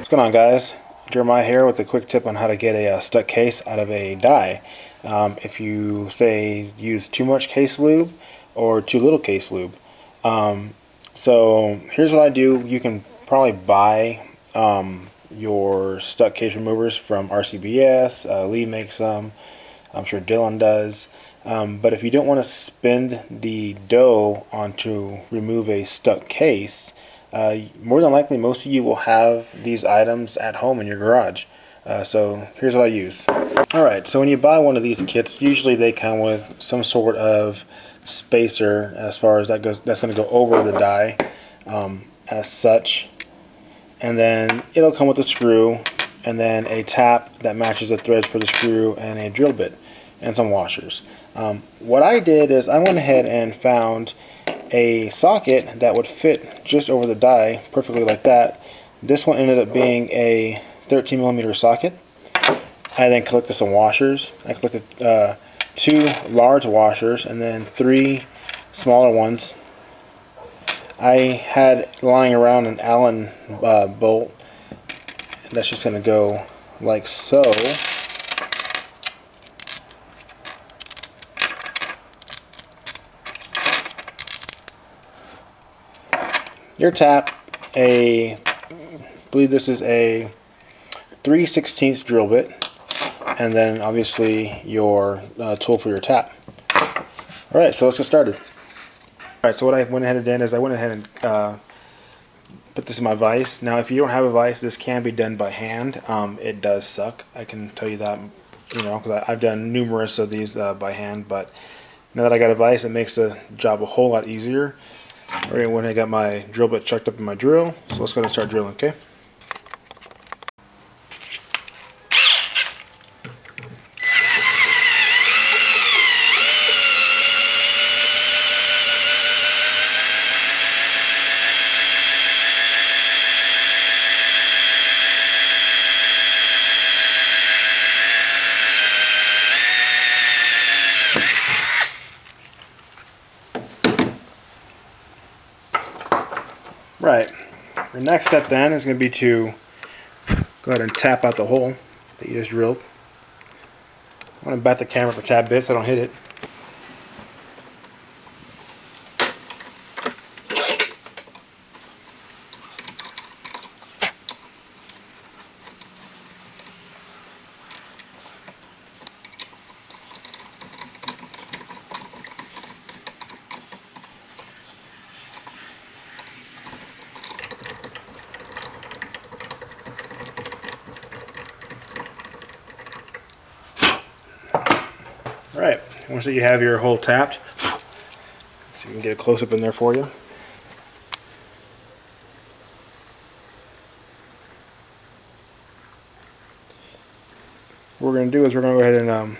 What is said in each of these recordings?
What's going on, guys? Jeremiah here with a quick tip on how to get a stuck case out of a die. If you say use too much case lube or too little case lube. So here's what I do. You can probably buy your stuck case removers from RCBS. Lee makes some. I'm sure Dylan does. But if you don't want to spend the dough on to remove a stuck case, more than likely most of you will have these items at home in your garage. So here's what I use. Alright, so when you buy one of these kits, usually they come with some sort of spacer as far as that goes. That's going to go over the die as such. And then it'll come with a screw and then a tap that matches the threads for the screw and a drill bit and some washers. What I did is I went ahead and found a socket that would fit just over the die perfectly like that. This one ended up being a 13mm socket. I then collected some washers. I collected 2 large washers and then 3 smaller ones. I had lying around an Allen bolt that's just going to go like so. Your tap, I believe this is a 3/16 drill bit, and then obviously your tool for your tap. Alright, so let's get started. Alright, so what I went ahead and did is I went ahead and put this in my vise. Now if you don't have a vise, this can be done by hand. It does suck, I can tell you that, because I've done numerous of these by hand, but now that I got a vise, it makes the job a whole lot easier. Alright, when I got my drill bit chucked up in my drill, so let's go ahead and start drilling, okay? Right, your next step then is going to be to go ahead and tap out the hole that you just drilled. I want to bat the camera up a tad bit so I don't hit it. Alright, once you have your hole tapped, so we can get a close-up in there for you. What we're going to do is we're going to go ahead and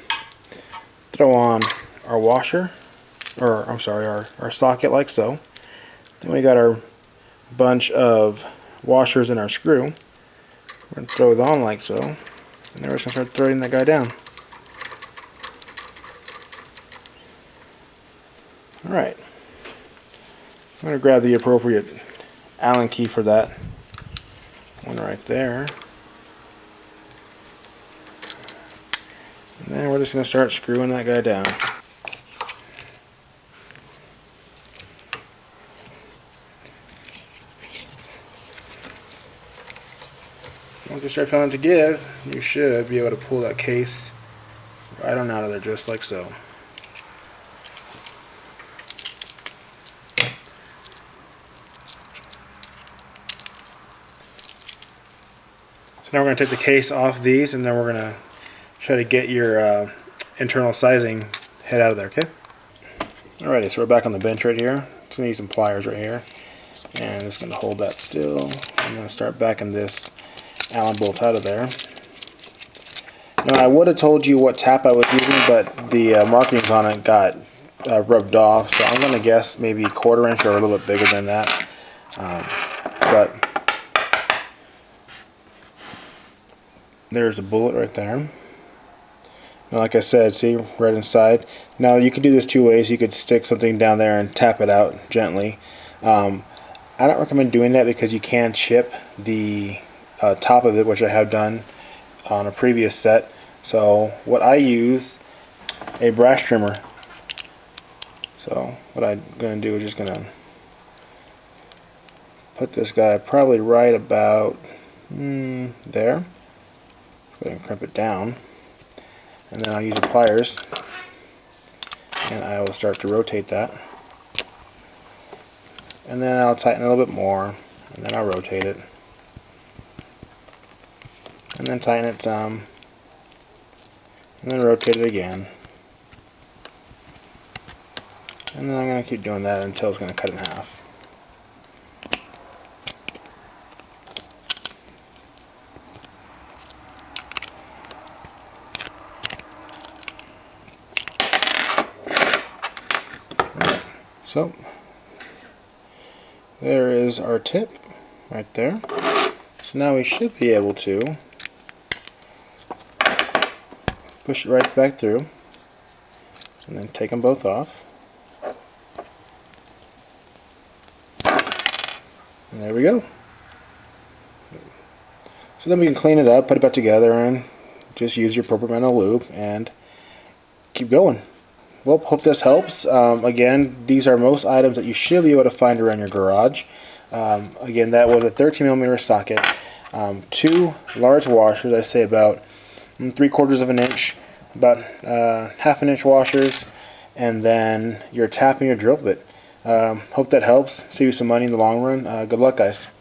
throw on our washer, or I'm sorry, our socket like so. Then we got our bunch of washers and our screw. We're going to throw it on like so, and then we're just going to start throwing that guy down. Alright, I'm going to grab the appropriate Allen key for that one right there. And then we're just going to start screwing that guy down. Once you start feeling it to give, you should be able to pull that case right on out of there just like so. So now we're going to take the case off these, and then we're going to try to get your internal sizing head out of there, okay? Alrighty, so we're back on the bench right here. Just going to use some pliers right here. And just going to hold that still. I'm going to start backing this Allen bolt out of there. Now I would have told you what tap I was using, but the markings on it got rubbed off. So I'm going to guess maybe 1/4 inch or a little bit bigger than that. But there's the bullet right there. Now, like I said, see, right inside. Now you can do this 2 ways. You could stick something down there and tap it out gently. I don't recommend doing that because you can chip the top of it, which I have done on a previous set. So what I use, a brass trimmer. So what I'm going to do is just going to put this guy probably right about there. Go ahead and crimp it down, and then I'll use the pliers, and I will start to rotate that, and then I'll tighten a little bit more, and then I'll rotate it, and then tighten it some, and then rotate it again, and then I'm going to keep doing that until it's going to cut in half. So there is our tip right there. So now we should be able to push it right back through and then take them both off. And there we go. So then we can clean it up, put it back together, and just use your appropriate amount of lube and keep going. Well, hope this helps. Again, these are most items that you should be able to find around your garage. Again, that was a 13mm socket, 2 large washers, I say about 3/4 of an inch, about ½ inch washers, and then your tap and your drill bit. Hope that helps. Save you some money in the long run. Good luck, guys.